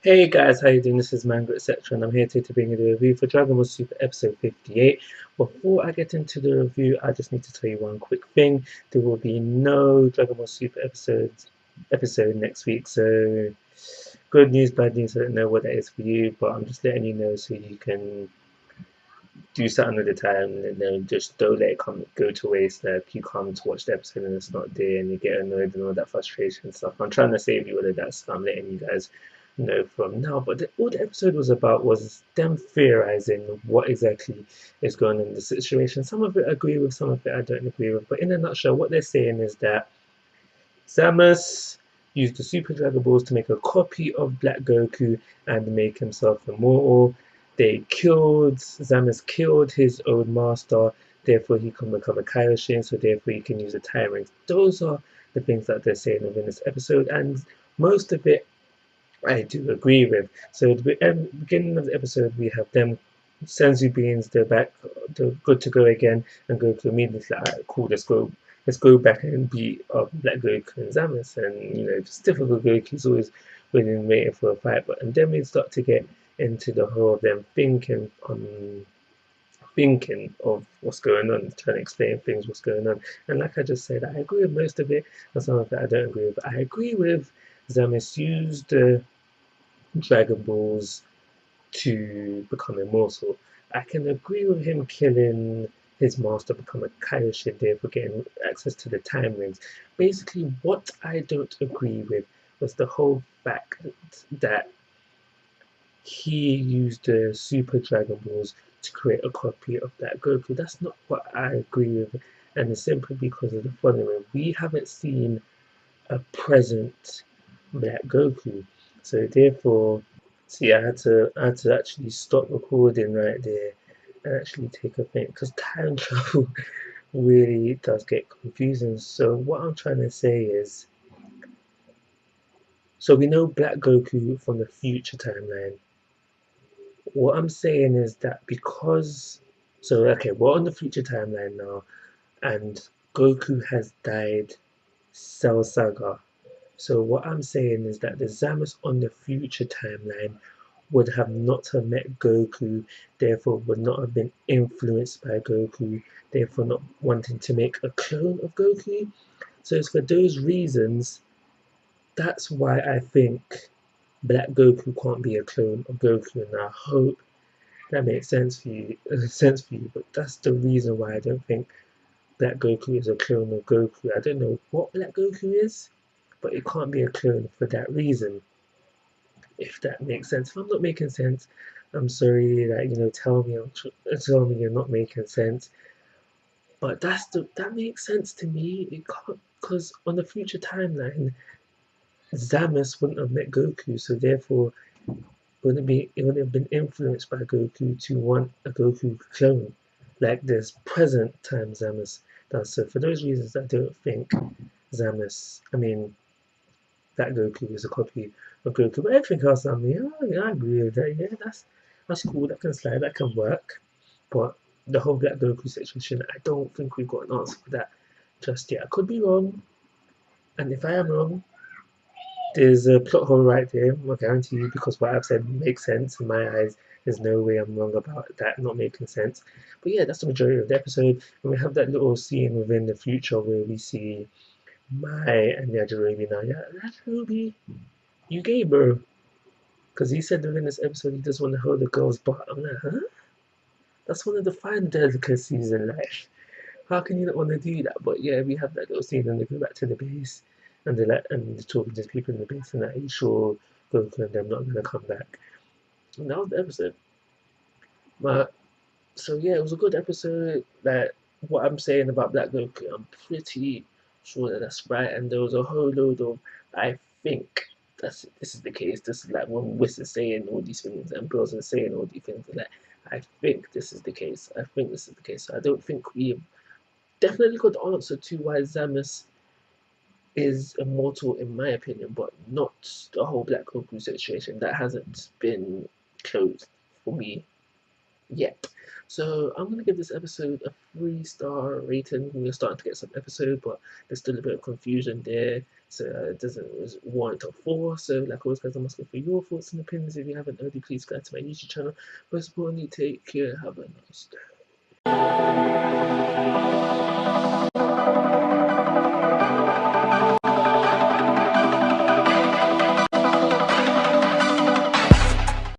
Hey guys, how you doing? This is Manga, etc. and I'm here today to bring you the review for Dragon Ball Super episode 58. Before I get into the review, I just need to tell you one quick thing. There will be no Dragon Ball Super episode next week, so good news, bad news, I don't know what that is for you, but I'm just letting you know so you can do something at a time and then just don't let it go to waste. Like you come to watch the episode and it's not there and you get annoyed and all that frustration and stuff. I'm trying to save you all of that, so I'm letting you guys know from now. But all the episode was about was them theorizing what exactly is going on in the situation. Some of it I agree with, some of it I don't agree with. But in a nutshell, what they're saying is that Samus used the Super Dragon Balls to make a copy of Black Goku and make himself immortal. Samus killed his own master, therefore he can become a Kaioshin, so therefore he can use the time rings. Those are the things that they're saying within this episode, and most of it I do agree with. So at the beginning of the episode, we have them, Senzu beings, they're back, they're good to go again, and Goku immediately like, alright, cool, let's go back and beat up Black Goku and Zamas. And it's difficult. Goku's always willing and waiting for a fight, but and then we start to get into the whole of them thinking of what's going on, trying to explain things, what's going on. And like I just said, I agree with most of it, and some of it I don't agree with. I agree with Zamas used the Dragon Balls to become immortal. I can agree with him killing his master, become a Kaioshin, therefore getting access to the time rings. Basically, what I don't agree with was the whole fact that he used the Super Dragon Balls to create a copy of that Goku. That's not what I agree with, and it's simply because of the following. We haven't seen a present Black Goku, so therefore, see, I had to actually stop recording right there and actually take a think because time travel really does get confusing. So what I'm trying to say is, so we know Black Goku from the future timeline. What I'm saying is that because, so okay, we're on the future timeline now, and Goku has died Cell Saga. So what I'm saying is that the Zamas on the future timeline would have not have met Goku, therefore would not have been influenced by Goku, therefore not wanting to make a clone of Goku. So it's for those reasons, that's why I think Black Goku can't be a clone of Goku, and I hope that makes sense for you. But that's the reason why I don't think Black Goku is a clone of Goku. I don't know what Black Goku is, but it can't be a clone for that reason. If that makes sense. If I'm not making sense, I'm sorry. That tell me you're not making sense. But that makes sense to me. It can't because on the future timeline, Zamus wouldn't have met Goku, so therefore it wouldn't have been influenced by Goku to want a Goku clone like this present time Zamus does. So for those reasons, I don't think I mean, that Goku is a copy of Goku. But everything else, I mean, oh, yeah, I agree with that. Yeah, that's cool. That can slide. That can work. But the whole Black Goku situation, I don't think we've got an answer for that just yet. I could be wrong, and if I am wrong, there's a plot hole right there. I guarantee you, because what I've said makes sense in my eyes. There's no way I'm wrong about that not making sense. But yeah, that's the majority of the episode. And we have that little scene within the future where we see Mai and Yajirobe now. Yeah, Yajirobe, you gay, bro. Because he said within this episode he just want to hold the girl's butt. I'm like, huh? That's one of the fine delicacies in life. How can you not want to do that? But yeah, we have that little scene and they go back to the base and they're talking to people in the base and that, are you sure Goku and them not gonna come back? And that was the episode. But so yeah, it was a good episode. Like what I'm saying about Black Goku, I'm pretty sure that that's right. And there was a whole load of I think this is the case. This is like when Whis is saying all these things and Bills are saying all these things. Like I think this is the case. I think this is the case. So I don't think we definitely got the answer to why Zamus is immortal in my opinion, but not the whole Black Goku situation. That hasn't been closed for me yet. So I'm gonna give this episode a 3-star rating. We're starting to get some episode, but there's still a bit of confusion there, so it doesn't warrant a 4. So like always, guys, I'm asking for your thoughts and opinions. If you haven't already, please go to my YouTube channel. Most importantly, take care. Have a nice day.